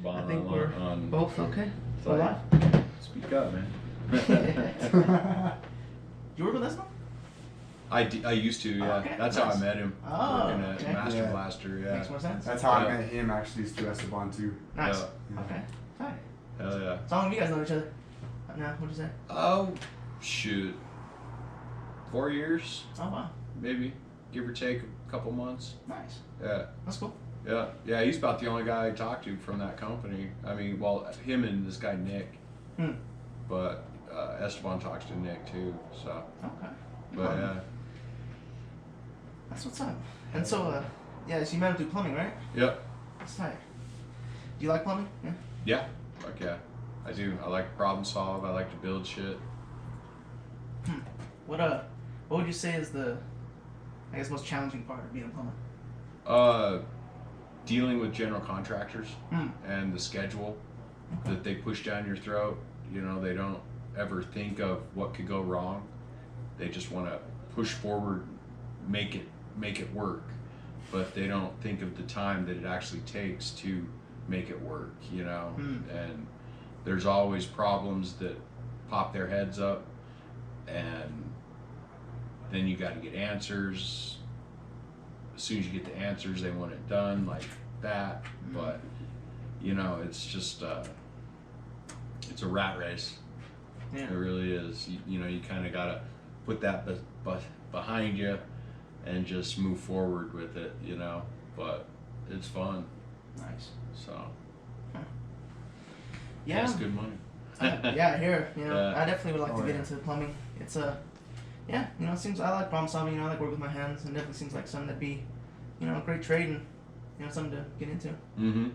I think we're both okay. We're live. Speak up, man. You work with Esteban? I used to, yeah. Okay, That's nice. how I met him. Oh, Working at okay. Master Yeah. Blaster, yeah. Makes more sense. That's how Yeah. I met him actually, is through Esteban too. Nice. Yeah. Okay. Tight. Hell yeah. So how long have you guys known each other? Now, what'd you say? Oh, shoot. 4 years, Oh, wow. maybe. Give or take a couple months. Nice. Yeah. That's cool. Yeah. Yeah, he's about the only guy I talked to from that company. I mean, well, him and this guy, Nick. Hmm. But Esteban talks to Nick, too, so. Okay. But, yeah. That's what's up. And so, yeah, so you met him through plumbing, right? Yep. That's tight. Do you like plumbing? Yeah. Yeah. Fuck yeah. I do. I like to problem solve. I like to build shit. What would you say is the, I guess, most challenging part of being a plumber? Dealing with general contractors Hmm. and the schedule that they push down your throat. You know, they don't ever think of what could go wrong. They just want to push forward, make it work, but they don't think of the time that it actually takes to make it work. You know, and there's always problems that pop their heads up, and then you got to get answers. As soon as you get the answers, they want it done like that. But you know, it's just it's a rat race. Yeah. It really is. You know, you kind of gotta put that behind you and just move forward with it. You know, but it's fun. Nice. So Yeah. it's good money. Yeah, I hear. You know, Yeah. I definitely would like to get yeah. into plumbing. It's yeah, you know, it seems I like problem solving. You know, I like work with my hands, and definitely seems like something that'd be, you know, a great trade and you know something to get into. Mm-hmm.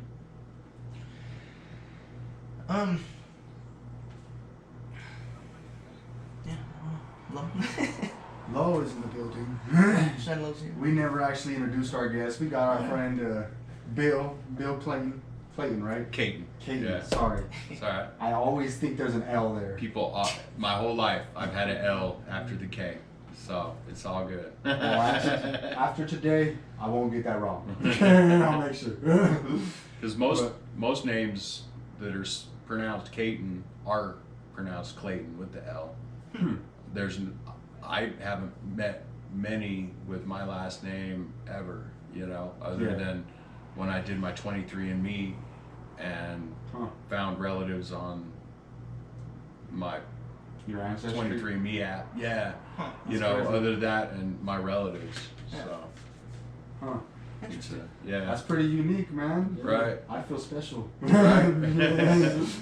Yeah. Low. Lo is in the building. Shine lows here. We never actually introduced our guest. We got our friend Bill Clayton, right? Caton. Katie, Yeah. sorry. It's all right. I always think there's an L there. People, my whole life, I've had an L after the K, so it's all good. Well, after today, I won't get that wrong. I'll make sure. Because most names that are pronounced Caton are pronounced Clayton with the L. I haven't met many with my last name ever, you know, other than when I did my 23andMe and found relatives on my Your ancestry? 23andMe app. Yeah, Huh, you that's know, crazy. other than that and my relatives. So Huh. it's yeah. That's pretty unique, man. Right. I feel special. Right.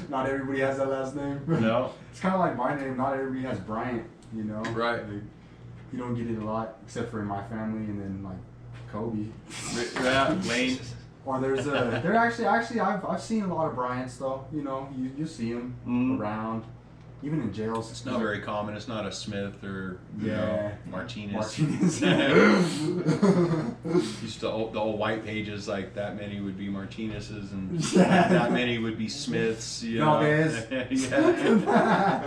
Not everybody has that last name. No. It's kind of like my name. Not everybody has Bryant, you know? Right. Like, you don't get it a lot, except for in my family, and then like Kobe. Yeah, Lane. Or there's there actually I've seen a lot of Bryants though. You know, you see them around, even in jails. It's not very common. It's not a Smith or you Yeah. know, Martinez. Martinez. Used to the old white pages, like that many would be Martinez's and Yeah. that many would be Smiths. You No, know? there's. Yeah.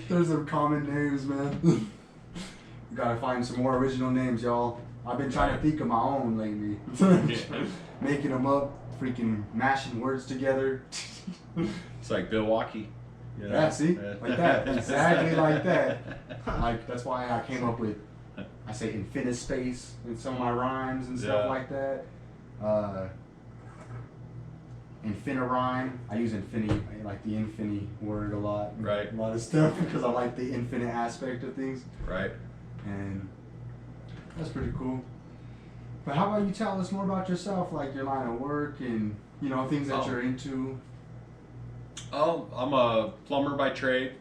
There's some common names, man. We gotta find some more original names, y'all. I've been trying to think of my own lately. Making them up, freaking mashing words together. It's like Milwaukee. You know? Yeah, see? Like that. Exactly like that. Like, that's why I came up with, I say infinispace in some of my rhymes and stuff Yeah. like that. Infinirhyme. I use I like the infini word a lot. Right. A lot of stuff because I like the infinite aspect of things. Right. And that's pretty cool. But how about you tell us more about yourself, like your line of work and, you know, things that you're into? Oh, I'm a plumber by trade.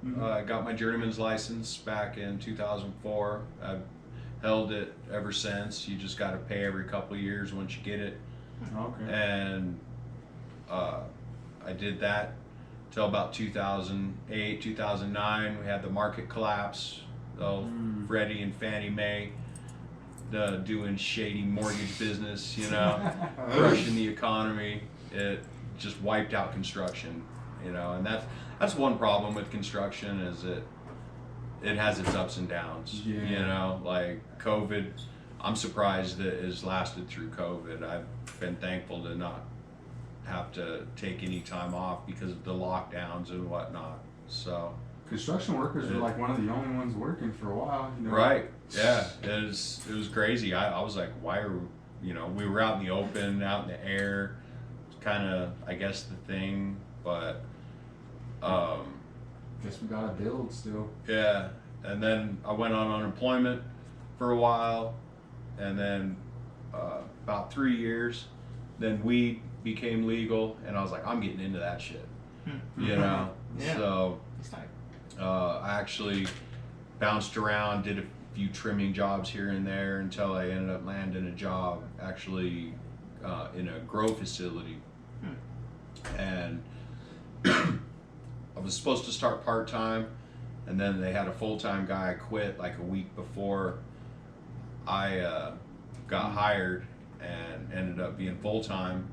Mhm. I got my journeyman's license back in 2004. I've held it ever since. You just got to pay every couple of years once you get it. Okay. And I did that till about 2008, 2009. We had the market collapse. Freddie and Fannie Mae doing shady mortgage business, you know, crushing the economy. It just wiped out construction, you know, and that's one problem with construction is it has its ups and downs. Yeah. You know, like COVID. I'm surprised that it has lasted through COVID. I've been thankful to not have to take any time off because of the lockdowns and whatnot. So Construction workers were like one of the only ones working for a while. You know? right, yeah, it was crazy. I was like, why are we were out in the open, out in the air, kind of I guess the thing, but Guess we gotta build still. yeah. And then I went on unemployment for a while, and then about 3 years, then weed became legal, and I was like, I'm getting into that shit, you know. Yeah. So It's tight. I actually bounced around, did a few trimming jobs here and there until I ended up landing a job actually in a grow facility, and I was supposed to start part-time, and then they had a full-time guy quit like a week before I got hired, and ended up being full-time,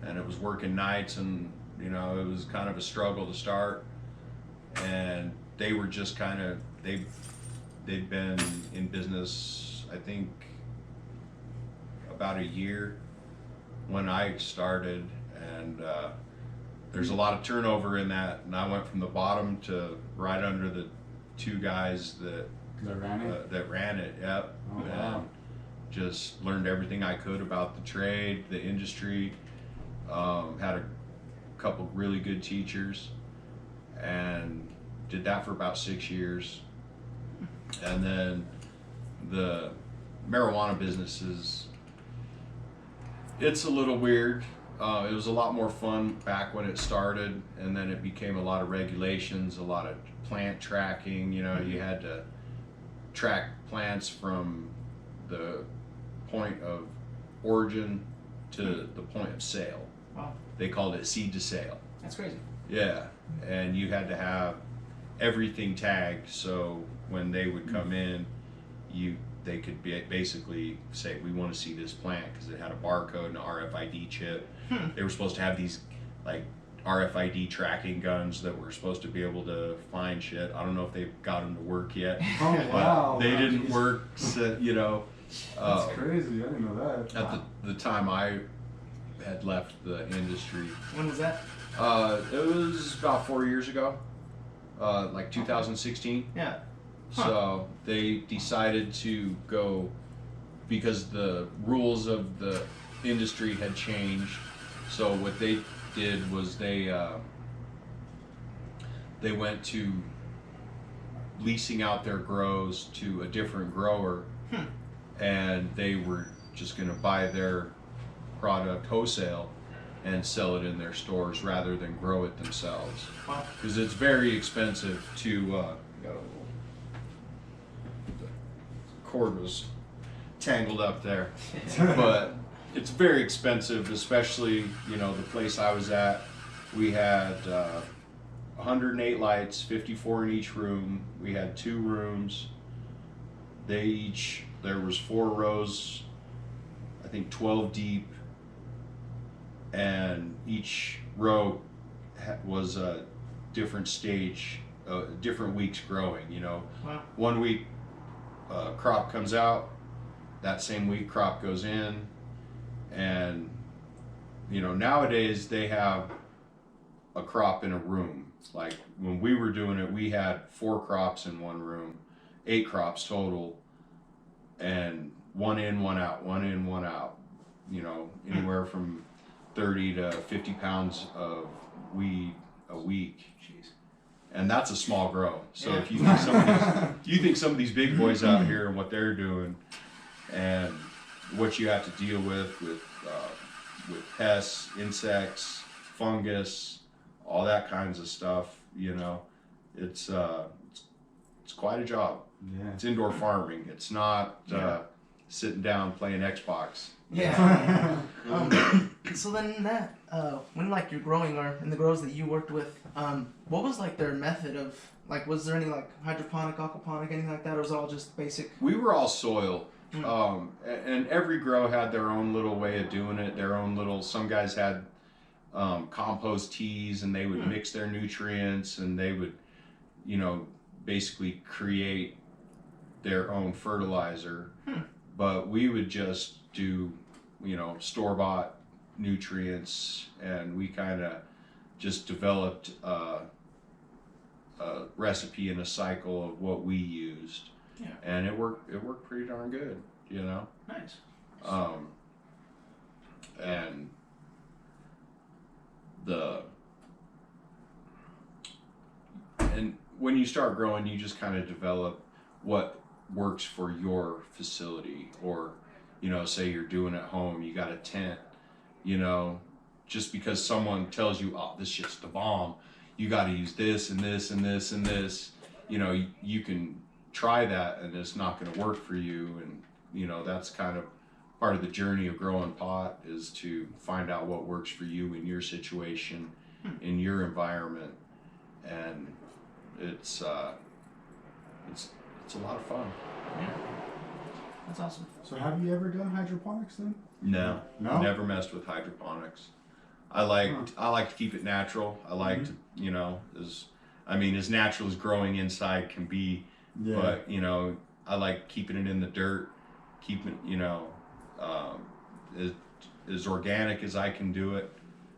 and it was working nights, and it was kind of a struggle to start, and they were just kind of they'd been in business I think about a year when I started, and there's a lot of turnover in that, and I went from the bottom to right under the two guys that ran it. that ran it. Yep. Oh, wow. And just learned everything I could about the trade, the industry. Had a couple really good teachers, and did that for about 6 years. And then the marijuana business it's a little weird. It was a lot more fun back when it started, and then it became a lot of regulations, a lot of plant tracking. You had to track plants from the point of origin to the point of sale. Wow, They called it seed to sale. that's crazy. Yeah, and you had to have everything tagged, so when they would come in, they could basically say, we want to see this plant, because it had a barcode and an RFID chip. They were supposed to have these like RFID tracking guns that were supposed to be able to find shit. I don't know if they've got them to work yet. Oh But wow. they didn't work. So, That's crazy. I didn't know that. at the time I had left the industry. When was that? It was about 4 years ago, like 2016. Yeah. So they decided to go, because the rules of the industry had changed. So what they did was they went to leasing out their grows to a different grower, and they were just going to buy their product wholesale and sell it in their stores rather than grow it themselves, Wow. because it's very expensive to the cord was tangled up there. But it's very expensive, especially the place I was at. We had 108 lights, 54 in each room. We had 2 rooms. There was 4 rows, I think 12 deep, and each row was a different stage, different weeks growing. Wow. 1 week crop comes out, that same week crop goes in, and nowadays they have a crop in a room. Like when we were doing it, we had 4 crops in one room, 8 crops total, and 1 in, 1 out, 1 in, 1 out. Anywhere from 30 to 50 pounds of weed a week. Jeez. And that's a small grow. So Yeah. if you think some of these big boys out here and what they're doing, and what you have to deal with pests, insects, fungus, all that kinds of stuff, it's quite a job. Yeah. It's indoor farming. It's not sitting down playing Xbox. Yeah. So then in that, when like you're growing or in the grows that you worked with, what was like their method of, like, was there any like hydroponic, aquaponic, anything like that, or was it all just basic? We were all soil. And every grow had their own little way of doing it, some guys had compost teas, and they would mix their nutrients, and they would, basically create their own fertilizer. But we would just do, store-bought nutrients, and we kind of just developed a recipe and a cycle of what we used, Yeah. and it worked pretty darn good, you know. Nice. And when you start growing, you just kind of develop what works for your facility, or, you know, say you're doing at home, you got a tent, you know, just because someone tells you, oh, this shit's the bomb, you got to use this and this and this and this, you know, you can try that and it's not going to work for you. And, you know, that's kind of part of the journey of growing pot, is to find out what works for you in your situation, in your environment. And it's a lot of fun. Yeah. That's awesome. So have you ever done hydroponics then? No, No? never messed with hydroponics. I like to keep it natural. I like to, you know, as natural as growing inside can be. Yeah. But, you know, I like keeping it in the dirt, keeping, you know, as organic as I can do it.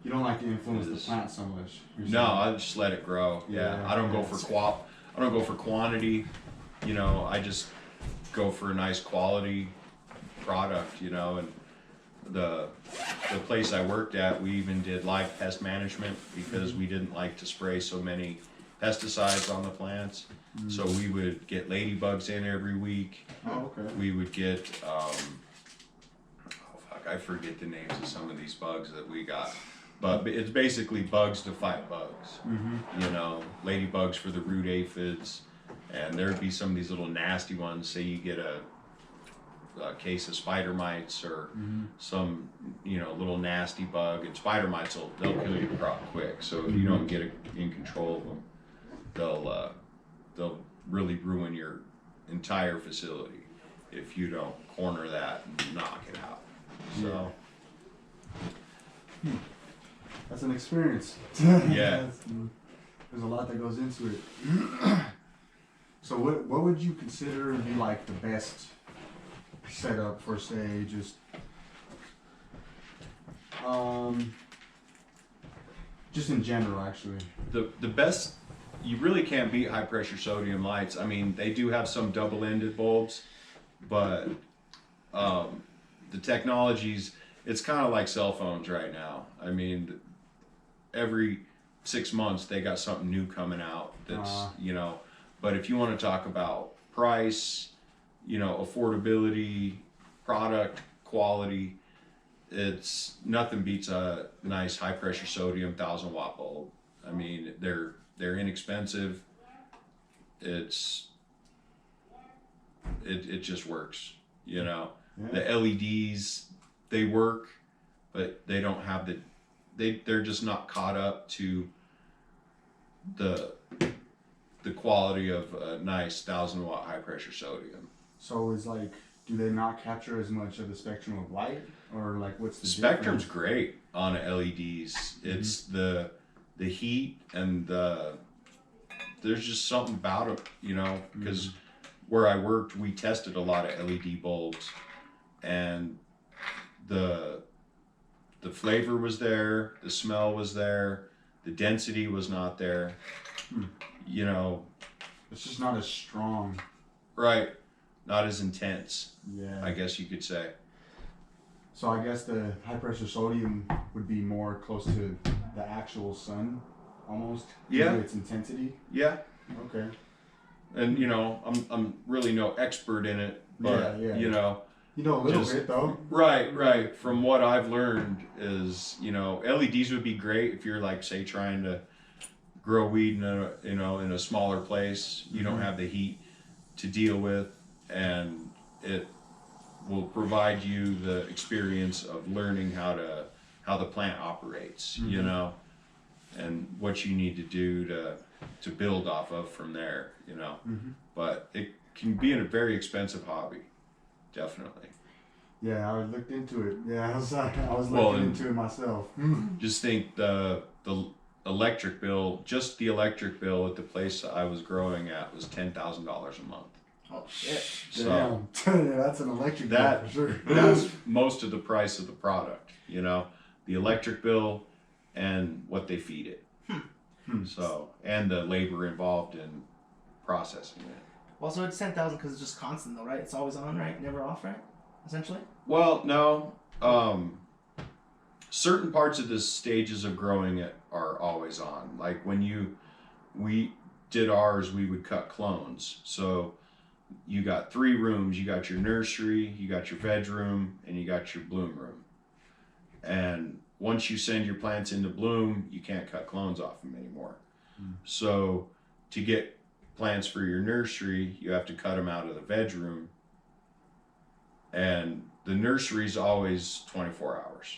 You don't like to influence the plant so much. No, I just let it grow. Yeah, I don't go for I don't go for quantity. You know, I just go for a nice quality product. You know, and the place I worked at, we even did live pest management because we didn't like to spray so many pesticides on the plants. So we would get ladybugs in every week. Oh, okay. We would get I forget the names of some of these bugs that we got. But it's basically bugs to fight bugs. You know, ladybugs for the root aphids, and there'd be some of these little nasty ones. Say you get a case of spider mites or some, you know, little nasty bug, and spider mites they'll kill your crop quick. So if you don't get in control of them, they'll really ruin your entire facility if you don't corner that and knock it out. So. That's an experience. Yeah. There's a lot that goes into it. So what would you consider to be like the best setup for, say, just in general, actually? The best, you really can't beat high pressure sodium lights. I mean, they do have some double-ended bulbs, but the technologies, it's kind of like cell phones right now. I mean, every 6 months they got something new coming out that's, you know, but if you want to talk about price, you know, affordability, product quality, it's nothing beats a nice high pressure sodium 1,000-watt bulb. I mean, they're inexpensive. It just works, you know. Yeah. The LEDs, they work, but they don't have they're just not caught up to the quality of a nice 1,000-watt high pressure sodium. So it's like, do they not capture as much of the spectrum of light, or like what's the Spectrum's difference? great on LEDs. It's the heat and there's just something about it, you know, because where I worked, we tested a lot of LED bulbs, and the flavor was there, the smell was there, the density was not there. You know, It's just not as strong. right? Not as intense, Yeah. I guess you could say. So I guess the high pressure sodium would be more close to the actual sun, almost. due to Yeah. its intensity. Yeah. Okay. And you know, I'm really no expert in it, but Yeah. you know, You know a little Just- bit though. right. From what I've learned is, you know, LEDs would be great if you're like, say, trying to grow weed in a smaller place. You don't have the heat to deal with, and it will provide you the experience of learning how the plant operates, you know, and what you need to do to build off of from there, you know. But it can be a very expensive hobby, definitely. Yeah, I looked into it. Yeah, I was looking Well, and- into it myself. Just think the electric bill, just the electric bill at the place I was growing at was $10,000 a month. Oh shit. So Damn. Yeah, that's an electric bill that for sure. that's most of the price of the product, you know. the electric bill, and what they feed it. So, and the labor involved in processing it. Well, so it's 10,000 because it's just constant though, right? It's always on, right? Never off, right? Essentially. Well, no. Certain parts of the stages of growing it are always on. Like when we did ours, we would cut clones. So you got 3 rooms. You got your nursery, you got your veg room, and you got your bloom room. And once you send your plants into bloom, you can't cut clones off them anymore. So to get plants for your nursery, you have to cut them out of the veg room. And the nursery's always 24 hours.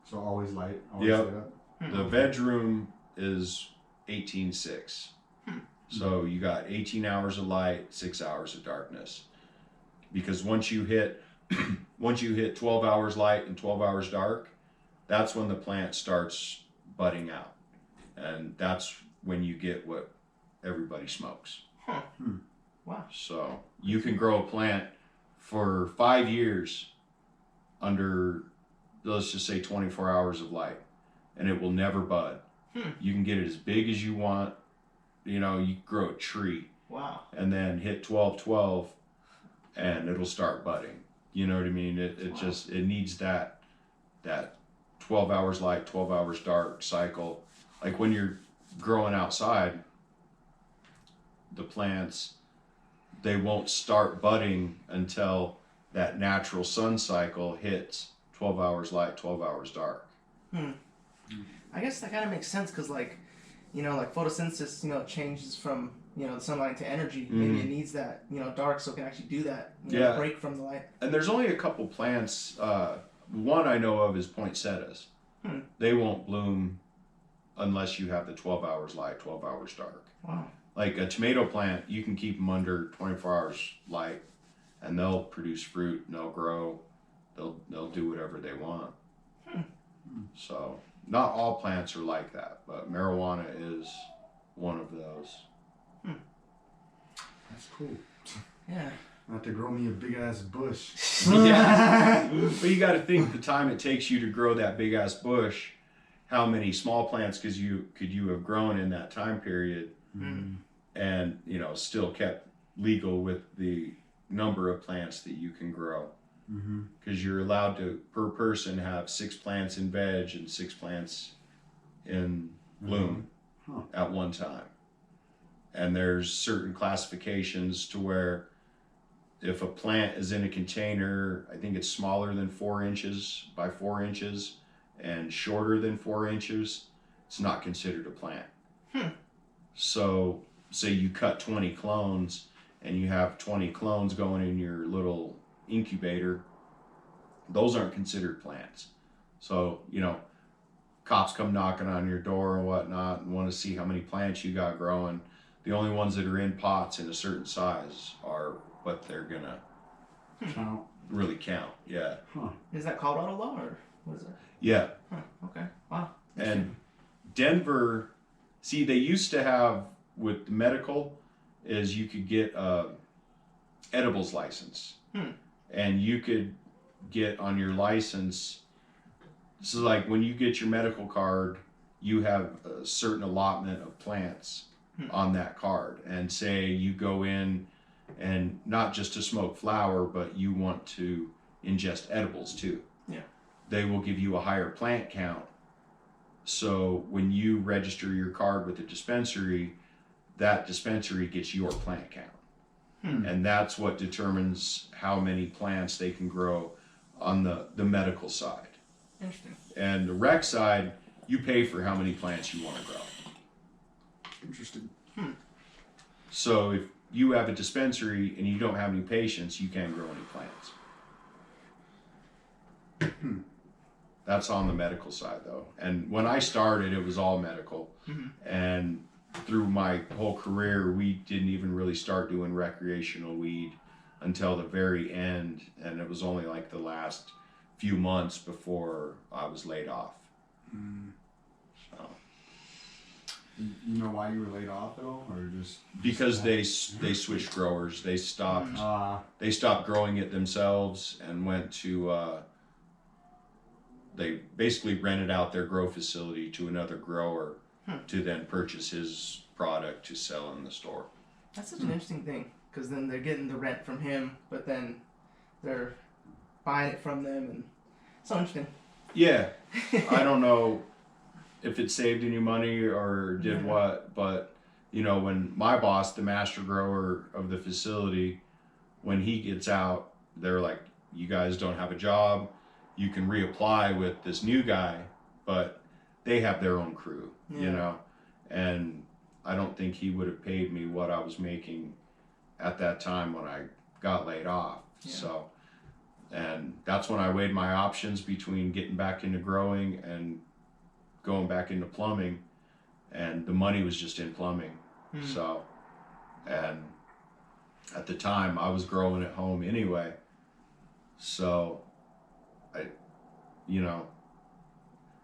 So always light. Always Yep. lit up. The veg room is 18/6. So you got 18 hours of light, 6 hours of darkness. Because once you hit 12 hours light and 12 hours dark, that's when the plant starts budding out. And that's when you get what everybody smokes. Huh. Wow. So you can grow a plant for 5 years under, let's just say 24 hours of light, and it will never bud. You can get it as big as you want. You know, you grow a tree Wow. and then hit 12/12 and it'll start budding. You know what I mean? It Wow. just, it needs that 12 hours light, 12 hours dark cycle. Like when you're growing outside, the plants, they won't start budding until that natural sun cycle hits 12 hours light, 12 hours dark. I guess that kind of makes sense because, like, you know, like photosynthesis, you know, changes from, you know, the sunlight to energy. Maybe it needs that, you know, dark so it can actually do that. You know, Yeah. break from the light. And there's only a couple plants. One I know of is poinsettias. They won't bloom unless you have the 12 hours light, 12 hours dark. Wow. Like a tomato plant, you can keep them under 24 hours light, and they'll produce fruit and they'll grow. They'll do whatever they want. So not all plants are like that, but marijuana is one of those. That's cool. Yeah. I have to grow me a big ass bush. Yeah. But you got to think the time it takes you to grow that big ass bush. How many small plants could you have grown in that time period, and you know still kept legal with the number of plants that you can grow? Because you're allowed to per person have 6 plants in veg and 6 plants in bloom at one time. And there's certain classifications to where if a plant is in a container, I think it's smaller than 4 inches by 4 inches and shorter than 4 inches, it's not considered a plant. So say you cut 20 clones and you have 20 clones going in your little incubator, those aren't considered plants. So, you know, cops come knocking on your door and whatnot and want to see how many plants you got growing. The only ones that are in pots in a certain size are what they're gonna Count. really count. Yeah. Is that Colorado law or what is it? Yeah. Huh. Okay. Wow. And Denver, see, they used to have with medical is you could get a edibles license, and you could get on your license. So like when you get your medical card, you have a certain allotment of plants on that card, and say you go in and not just to smoke flower, but you want to ingest edibles too. Yeah. They will give you a higher plant count. So when you register your card with the dispensary, that dispensary gets your plant count. And that's what determines how many plants they can grow on the medical side. Interesting. And the rec side, you pay for how many plants you want to grow. Interesting. So if you have a dispensary and you don't have any patients, you can't grow any plants. That's on the medical side though. And when I started, it was all medical. And through my whole career, we didn't even really start doing recreational weed until the very end. And it was only like the last few months before I was laid off. So. You know why you were laid off though, or just Because they switched growers. They stopped growing it themselves and went to they basically rented out their grow facility to another grower Hmm. to then purchase his product to sell in the store. That's such an interesting thing, because then they're getting the rent from him, but then they're buying it from them, and so interesting. Yeah, I don't know if it saved any money or did Yeah. what, but you know, when my boss, the master grower of the facility, when he gets out, they're like, you guys don't have a job, you can reapply with this new guy, but they have their own crew, you Yeah. know, and I don't think he would have paid me what I was making at that time when I got laid off. Yeah. So, and that's when I weighed my options between getting back into growing and going back into plumbing, and the money was just in plumbing. Hmm. So, and at the time I was growing at home anyway. So, you know,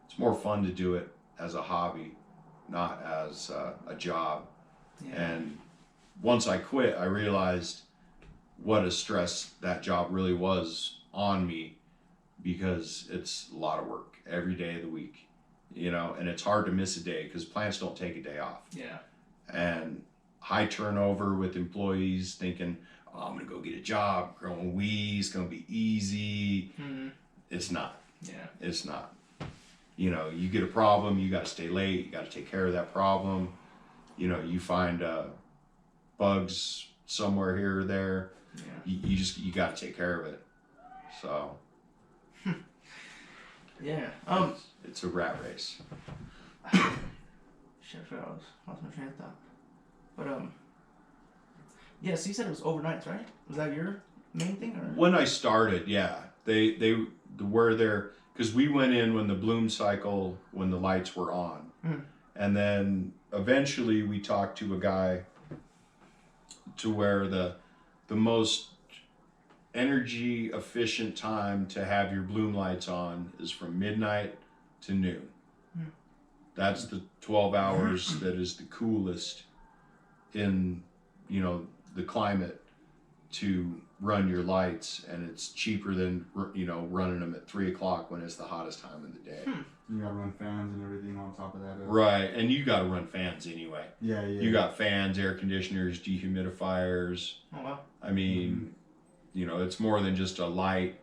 it's more fun to do it as a hobby, not as a job. Yeah. And once I quit, I realized what a stress that job really was on me, because it's a lot of work every day of the week, you know, and it's hard to miss a day because plants don't take a day off. Yeah. And high turnover with employees thinking, oh, I'm going to go get a job. Growing weeds going to be easy. Hmm. It's not. Yeah. It's not. You know, you get a problem, you got to stay late, you got to take care of that problem. You know, you find bugs somewhere here or there, Yeah. you got to take care of it. So Yeah. it's a rat race. Shit, I forgot I lost my train of thought. But yeah. So you said it was overnights, right? Was that your main thing, or? When I started, yeah, they were there because we went in when the bloom cycle, when the lights were on, and then eventually we talked to a guy to where the most energy efficient time to have your bloom lights on is from midnight to noon. That's the 12 hours that is the coolest in, you know, the climate to run your lights, and it's cheaper than, you know, running them at 3 o'clock when it's the hottest time of the day. You gotta run fans and everything on top of that. Right, and you got to run fans anyway. Yeah, yeah. You got fans, air conditioners, dehumidifiers. Oh wow. I mean, you know, it's more than just a light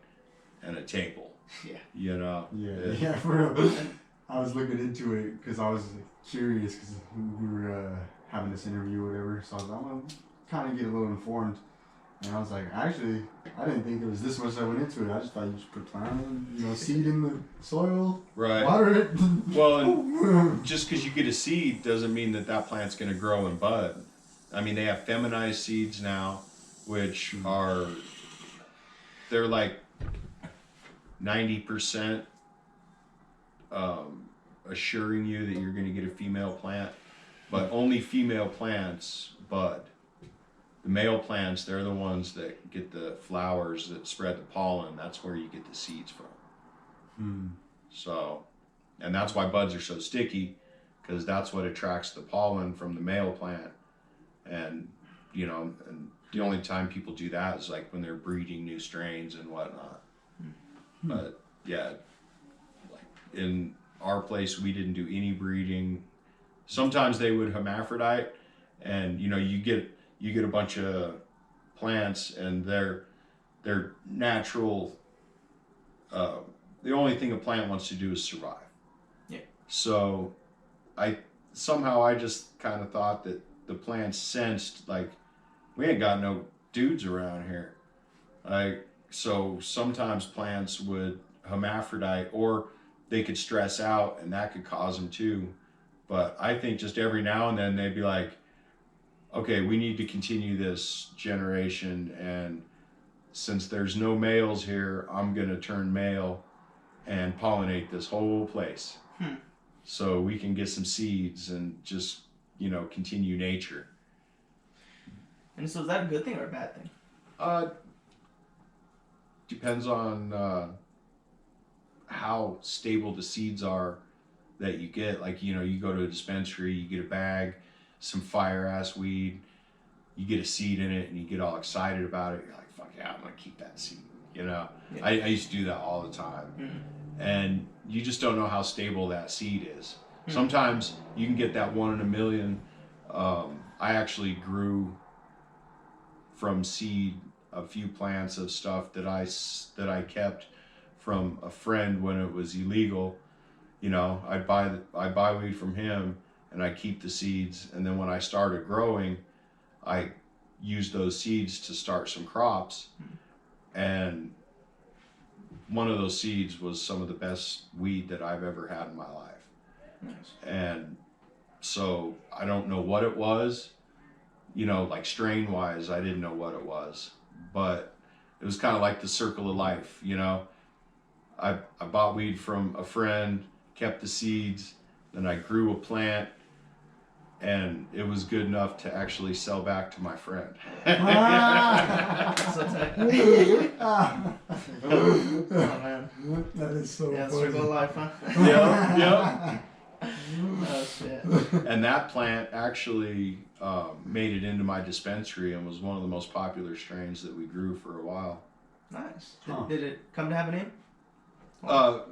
and a table. Yeah. You know. Yeah, yeah, for real. I was looking into it because I was curious because we were having this interview or whatever. So I was like, I'm gonna kind of get a little informed. And I was like, actually, I didn't think there was this much that went into it. I just thought you just put plant, you know, seed in the soil, Right. water it. Well, and just because you get a seed doesn't mean that that plant's going to grow and bud. I mean, they have feminized seeds now, which are, they're like 90% assuring you that you're going to get a female plant, but only female plants bud. The male plants, they're the ones that get the flowers that spread the pollen. That's where you get the seeds from. So, and that's why buds are so sticky, because that's what attracts the pollen from the male plant. And, you know, and the only time people do that is like when they're breeding new strains and whatnot. But yeah, like in our place, we didn't do any breeding. Sometimes they would hermaphrodite, and, you know, you get a bunch of plants and their natural, the only thing a plant wants to do is survive. Yeah. So I just kind of thought that the plants sensed like, we ain't got no dudes around here. Like, so sometimes plants would hermaphrodite, or they could stress out and that could cause them too. But I think just every now and then they'd be like, okay, we need to continue this generation, and since there's no males here, I'm gonna turn male and pollinate this whole place. So we can get some seeds and just, you know, continue nature. And so is that a good thing or a bad thing? Depends on how stable the seeds are that you get. Like, you know, you go to a dispensary, you get a bag, some fire ass weed, you get a seed in it and you get all excited about it. You're like, fuck yeah, I'm gonna keep that seed, you know. Yeah. I used to do that all the time. and you just don't know how stable that seed is. Hmm. Sometimes you can get that 1 in a million. I actually grew from seed a few plants of stuff that I kept from a friend when it was illegal. You know, I'd buy weed from him, and I keep the seeds, and then when I started growing, I used those seeds to start some crops, and one of those seeds was some of the best weed that I've ever had in my life. Nice. And so I don't know what it was, you know, like strain wise, I didn't know what it was, but it was kind of like the circle of life, you know. I bought weed from a friend, kept the seeds, then I grew a plant, and it was good enough to actually sell back to my friend. So tight. Ah. Oh man. That is so Yeah, funny. circle of life, huh? Yep. Oh shit. And that plant actually made it into my dispensary and was one of the most popular strains that we grew for a while. Nice. Huh. Did it come to have a name?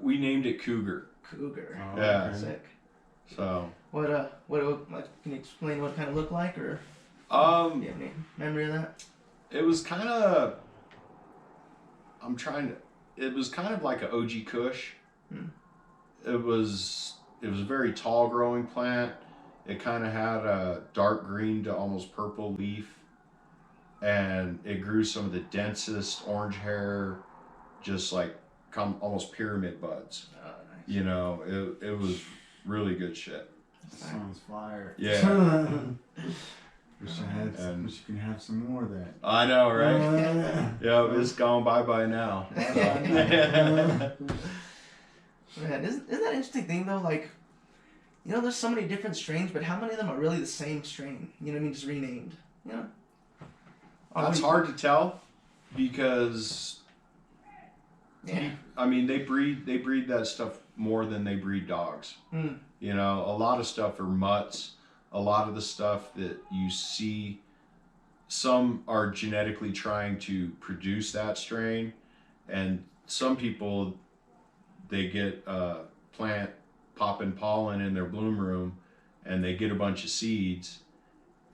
We named it Cougar. Cougar. Oh, Yeah. okay. Sick. So, What like? Can you explain what it kind of looked like, or do you have any memory of that? it was kind of. It was kind of like an OG Kush. Hmm. It was a very tall growing plant. It kind of had a dark green to almost purple leaf, and it grew some of the densest orange hair, just like almost pyramid buds. Oh, nice. You know, it was really good shit. That sounds fire. Yeah. Wish you can have some more of that. I know, right? Yeah. Yeah, it's gone bye now. Man, isn't that an interesting thing though? Like, you know, there's so many different strains, but how many of them are really the same strain? You know what I mean? Just renamed. You know? That's hard to tell because Yeah. I mean they breed that stuff more than they breed dogs. Mm. You know, a lot of stuff are mutts. A lot of the stuff that you see, some are genetically trying to produce that strain, and some people, they get a plant popping pollen in their bloom room, and they get a bunch of seeds,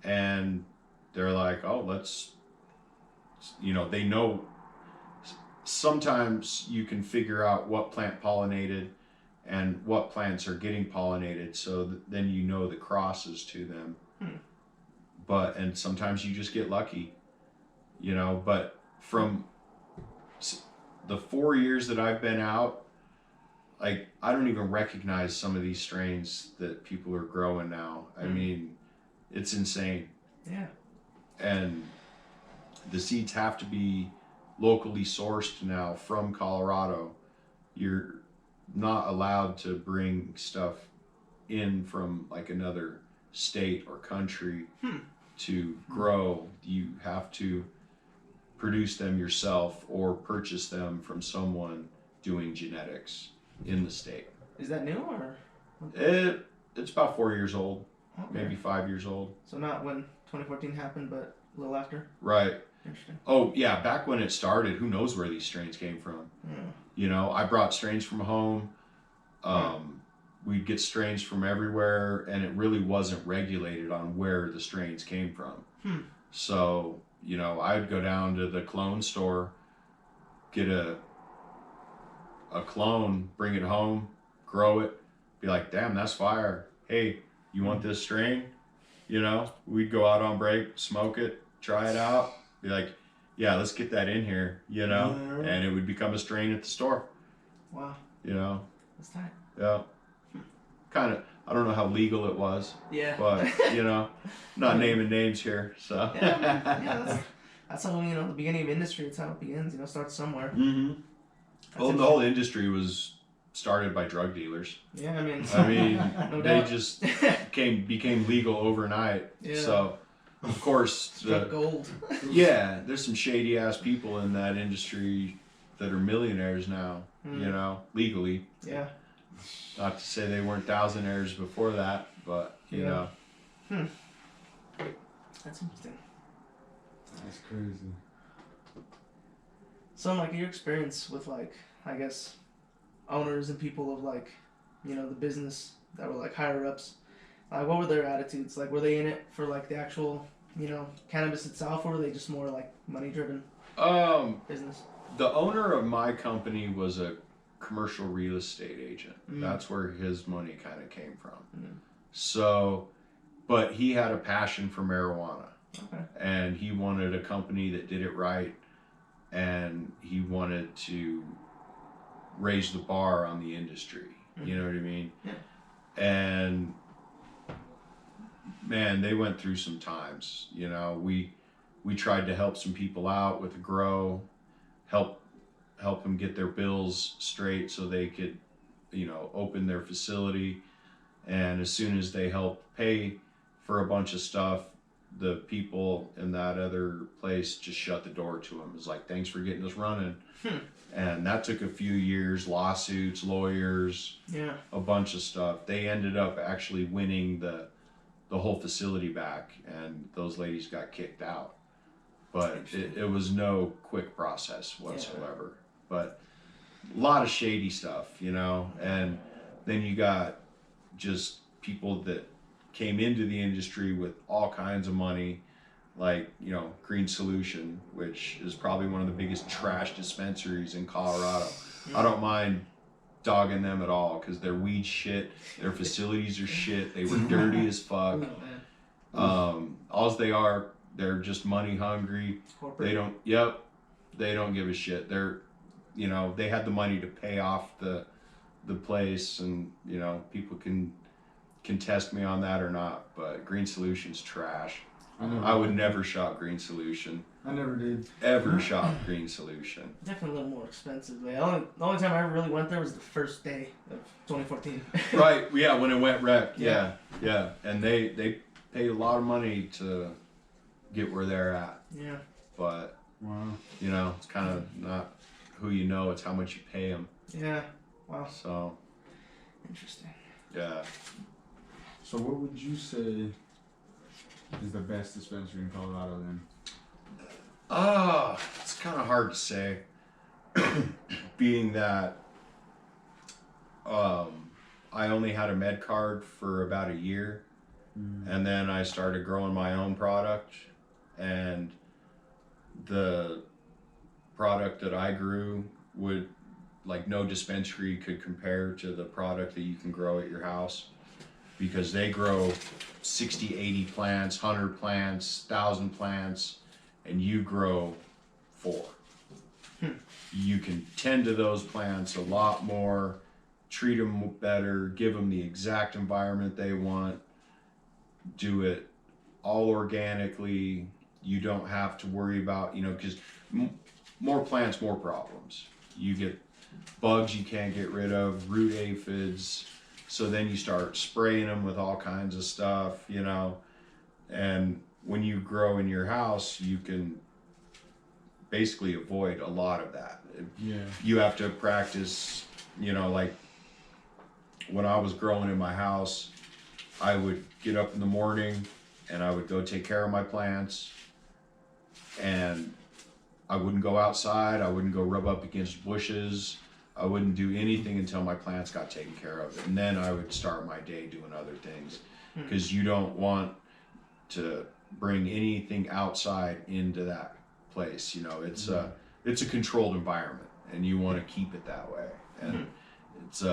and they're like, oh, let's, you know, they know. Sometimes you can figure out what plant pollinated and what plants are getting pollinated, so then you know the crosses to them. And sometimes you just get lucky, you know. But from the 4 years that I've been out, like, I don't even recognize some of these strains that people are growing now. I mean, it's insane. Yeah. And the seeds have to be locally sourced now from Colorado. You're not allowed to bring stuff in from like another state or country to grow. You have to produce them yourself or purchase them from someone doing genetics in the state. Is that new or? It's about 4 years old, Okay. maybe 5 years old. So not when 2014 happened, but a little after. Right. Interesting. Oh yeah, back when it started, who knows where these strains came from? Yeah. You know, I brought strains from home. We'd get strains from everywhere, and it really wasn't regulated on where the strains came from. So, you know, I'd go down to the clone store, get a clone, bring it home, grow it, be like, damn, that's fire. Hey, you want this strain? You know, we'd go out on break, smoke it, try it out, be like, yeah, let's get that in here, you know, and it would become a strain at the store, Wow. you know. That's tight. Yeah. Kind of, I don't know how legal it was, Yeah. but, you know, not naming names here, so. Yeah, man. Yeah, that's how, you know, the beginning of industry, it's how it begins, you know, starts somewhere. Mm-hmm. That's Well, the whole industry was started by drug dealers. Yeah, I mean, I mean, no they doubt. just became legal overnight. Yeah. So, of course, Struck gold. yeah, there's some shady ass people in that industry that are millionaires now, you know, legally. Yeah. Not to say they weren't thousandaires before that, but, you Yeah. know. That's interesting. That's crazy. So, like, your experience with, like, I guess, owners and people of like, you know, the business that were like higher ups, like what were their attitudes? Like were they in it for like the actual, you know, cannabis itself, or were they just more like money driven business? The owner of my company was a commercial real estate agent. Mm. That's where his money kind of came from. Mm. So, but he had a passion for marijuana. Okay. And he wanted a company that did it right, and he wanted to raise the bar on the industry. You know what I mean? Yeah. And man, they went through some times. You know, we tried to help some people out with the grow, help them get their bills straight so they could, you know, open their facility. And as soon as they helped pay for a bunch of stuff, the people in that other place just shut the door to them. It was like, thanks for getting us running. And that took a few years, lawsuits, lawyers, Yeah. a bunch of stuff. They ended up actually winning the whole facility back, and those ladies got kicked out. But it was no quick process whatsoever. But a lot of shady stuff, you know. And then you got just people that came into the industry with all kinds of money, like, you know, Green Solution, which is probably one of the biggest trash dispensaries in Colorado. I don't mind dogging them at all because their weed shit, their facilities are shit. They were dirty as fuck. All they are, they're just money hungry. Corporate. They don't give a shit. They're, you know, they had the money to pay off the place, and, you know, people can test me on that or not, but Green Solution's trash. I would never shop Green Solution. I never did. Ever shop Green Solution. Definitely a little more expensive. The only time I ever really went there was the first day of 2014. Right, yeah, when it went wreck. Yeah. Yeah. And they paid a lot of money to get where they're at. Yeah. But, Wow. you know, it's kind of not who you know, it's how much you pay them. Yeah. Wow. So, Interesting. yeah. So what would you say is the best dispensary in Colorado then? It's kind of hard to say. Being that I only had a med card for about a year, and then I started growing my own product, and the product that I grew would, like, no dispensary could compare to the product that you can grow at your house, because they grow 60, 80 plants, 100 plants, 1,000 plants, and you grow 4. You can tend to those plants a lot more, treat them better, give them the exact environment they want, do it all organically. You don't have to worry about, you know, because more plants, more problems. You get bugs you can't get rid of, root aphids. So then you start spraying them with all kinds of stuff, you know. And when you grow in your house, you can basically avoid a lot of that. Yeah. You have to practice, you know, like when I was growing in my house, I would get up in the morning and I would go take care of my plants, and I wouldn't go outside. I wouldn't go rub up against bushes. I wouldn't do anything until my plants got taken care of. And then I would start my day doing other things, because you don't want to bring anything outside into that place. You know, it's a controlled environment, and you want to keep it that way. And it's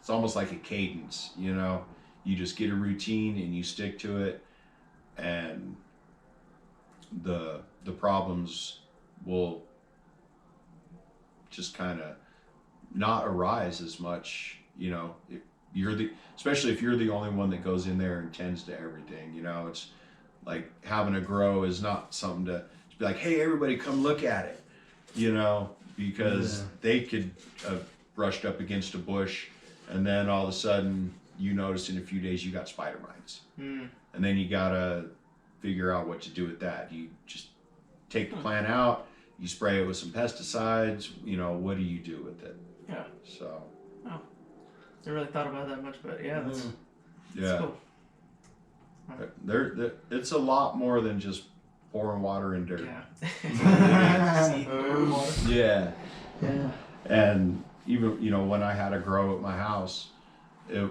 almost like a cadence, you know. You just get a routine and you stick to it, and the problems will just kind of not arise as much, you know. Especially if you're the only one that goes in there and tends to everything, you know. It's like having a grow is not something to be like, hey, everybody come look at it, you know, because they could have brushed up against a bush, and then all of a sudden you notice in a few days you got spider mites. And then you gotta figure out what to do with that. You just take the plant out, you spray it with some pesticides, you know, what do you do with it? Yeah. So. Oh. Never really thought about that much, but yeah, that's Yeah. cool. It's a lot more than just pouring water in dirt. Yeah. Yeah. Yeah. And even, you know, when I had a grow at my house, it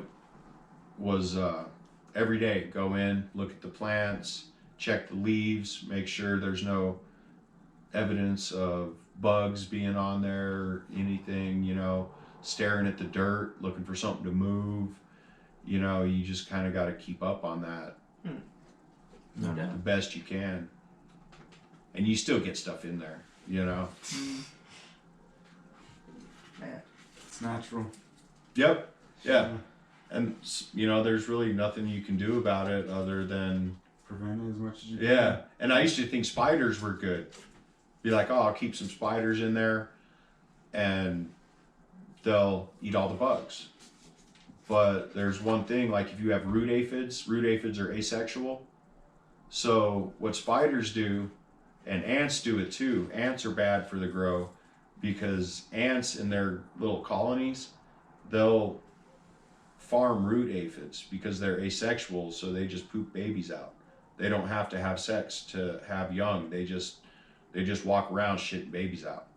was every day go in, look at the plants, check the leaves, make sure there's no evidence of bugs being on there, anything, you know, staring at the dirt, looking for something to move. You know, you just kind of got to keep up on that No the doubt. best you can. And you still get stuff in there, you know. Man. It's natural. Yep. Yeah. And, you know, there's really nothing you can do about it other than, Prevent it as much as you yeah. And I used to think spiders were good. Be like, oh, I'll keep some spiders in there and they'll eat all the bugs. But there's one thing, like if you have root aphids are asexual. So what spiders do, and ants do it too, ants are bad for the grow because ants in their little colonies, they'll farm root aphids because they're asexual, so they just poop babies out. They don't have to have sex to have young. They just walk around shitting babies out.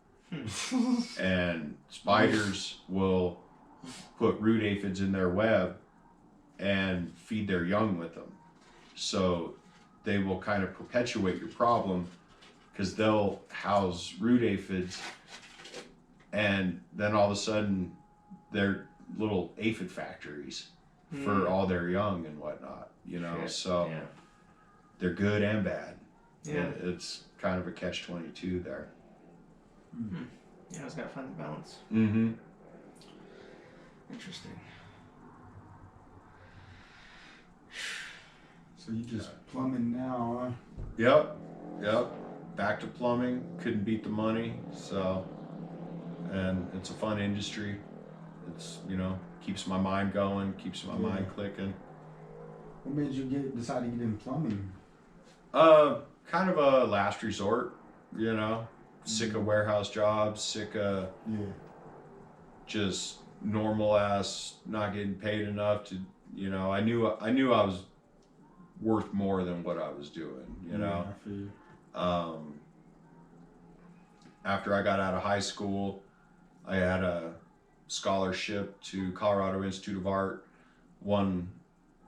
And spiders will put root aphids in their web and feed their young with them. So they will kind of perpetuate your problem because they'll house root aphids and then all of a sudden they're little aphid factories for all their young and whatnot, you know. Shit. So Yeah. they're good and bad. Yeah. It's kind of a catch-22 there. Yeah, I just gotta find the balance. Mm-hmm. Interesting. So you just plumbing now, huh? Yep. Back to plumbing. Couldn't beat the money. So, and it's a fun industry. It's, you know, keeps my mind going, keeps my mind clicking. What made you decide to get in plumbing? Kind of a last resort, you know. Sick of warehouse jobs, sick of just normal ass not getting paid enough to, you know. I knew I was worth more than what I was doing, you know. I feel you. After I got out of high school, I had a scholarship to Colorado Institute of Art, won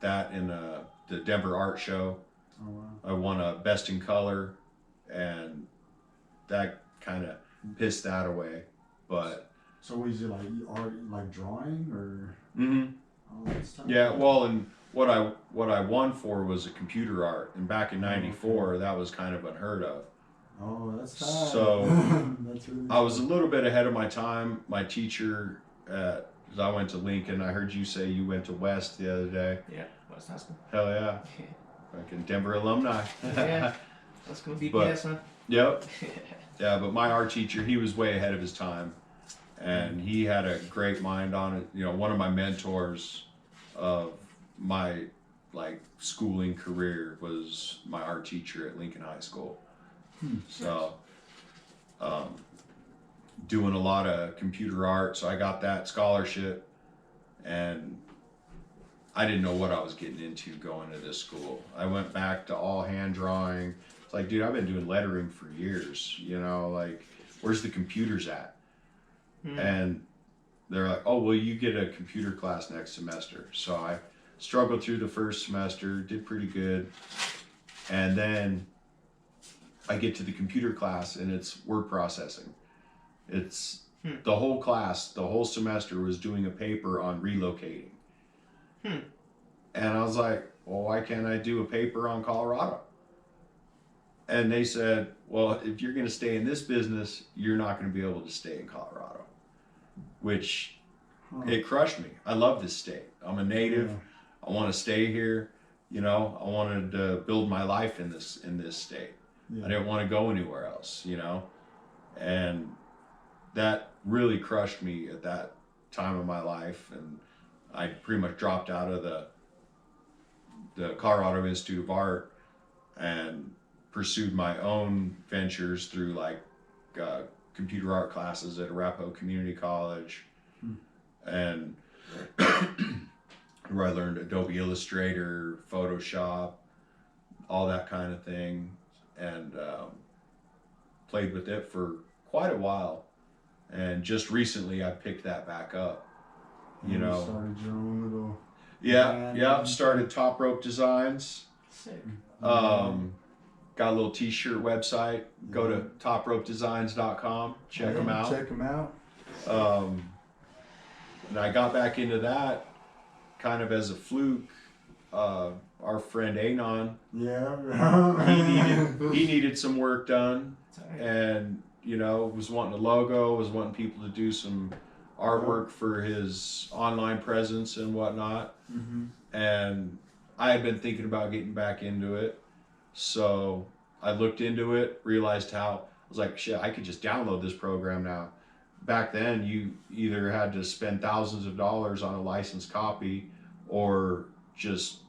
that in the Denver Art Show. Oh wow. I won a Best in Color, and that kind of pissed that away. But So was it like art, like drawing, or? mm-hmm. Oh, that's tough. Yeah, well, and what I won for was a computer art, and back in '94, that was kind of unheard of. Oh, that's tight. So, that's really I was a little bit ahead of my time. My teacher, because I went to Lincoln, I heard you say you went to West the other day. Yeah, West High School. Hell yeah, fucking Denver alumni. Yeah. Let's go BPS, But- huh? Yep. Yeah, but my art teacher, he was way ahead of his time, and he had a great mind on it. You know, one of my mentors of my schooling career was my art teacher at Lincoln High School. So, doing a lot of computer art, so I got that scholarship, and I didn't know what I was getting into going to this school. I went back to all hand drawing. It's like, dude, I've been doing lettering for years, you know, like, where's the computers at? And they're like, oh, well, you get a computer class next semester. So I struggled through the first semester, did pretty good. And then I get to the computer class and it's word processing. It's the whole class, the whole semester was doing a paper on relocating. And I was like, well, why can't I do a paper on Colorado? And they said, well, if you're going to stay in this business, you're not going to be able to stay in Colorado, which it crushed me. I love this state. I'm a native. Yeah. I want to stay here. You know, I wanted to build my life in this state. Yeah. I didn't want to go anywhere else, you know, and that really crushed me at that time of my life. And I pretty much dropped out of the Colorado Institute of Art and pursued my own ventures through computer art classes at Arapahoe Community College, and where I learned Adobe Illustrator, Photoshop, all that kind of thing, and played with it for quite a while. And just recently I picked that back up. You And know. started your own little. Yeah. Started Top Rope Designs. Sick. Got a little t-shirt website. Go to topropedesigns.com. Check them out. Check them out. And I got back into that kind of as a fluke. Our friend Anon, Yeah. he needed some work done, It's alright. and you know, was wanting a logo, was wanting people to do some artwork for his online presence and whatnot. Mm-hmm. And I had been thinking about getting back into it, so I looked into it, realized how, I was like, shit, I could just download this program now. Back then, you either had to spend thousands of dollars on a licensed copy or just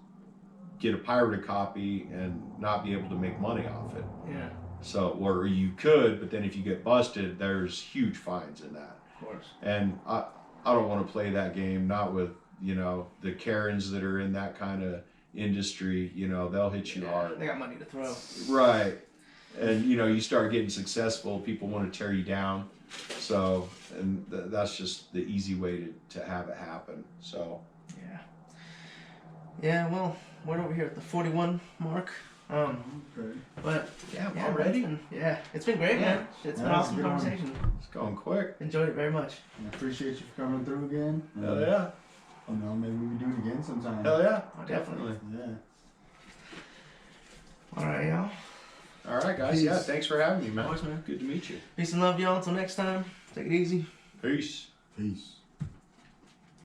get a pirated copy and not be able to make money off it. Yeah, So, or you could, but then if you get busted, there's huge fines in that. of course. And I don't want to play that game, not with, you know, the Karens that are in that kind of industry. You know, they'll hit you hard. They got money to throw. Right. And, you know, you start getting successful, people want to tear you down. So, and that's just the easy way to have it happen. So, Yeah. Yeah, well, we're over here at the 41 mark. Okay. But yeah, yeah, already? it's been great, man. It's been Yeah, awesome it's a good one. conversation. It's going quick. Enjoyed it very much. I appreciate you for coming through again. Hell yeah. Oh no, maybe we can do it again sometime. Hell yeah. Oh, definitely. Yeah. All right, y'all. All right, guys. Peace. Yeah, thanks for having me, man. Always, man. Good to meet you. Peace and love, y'all. Until next time. Take it easy. Peace. Peace.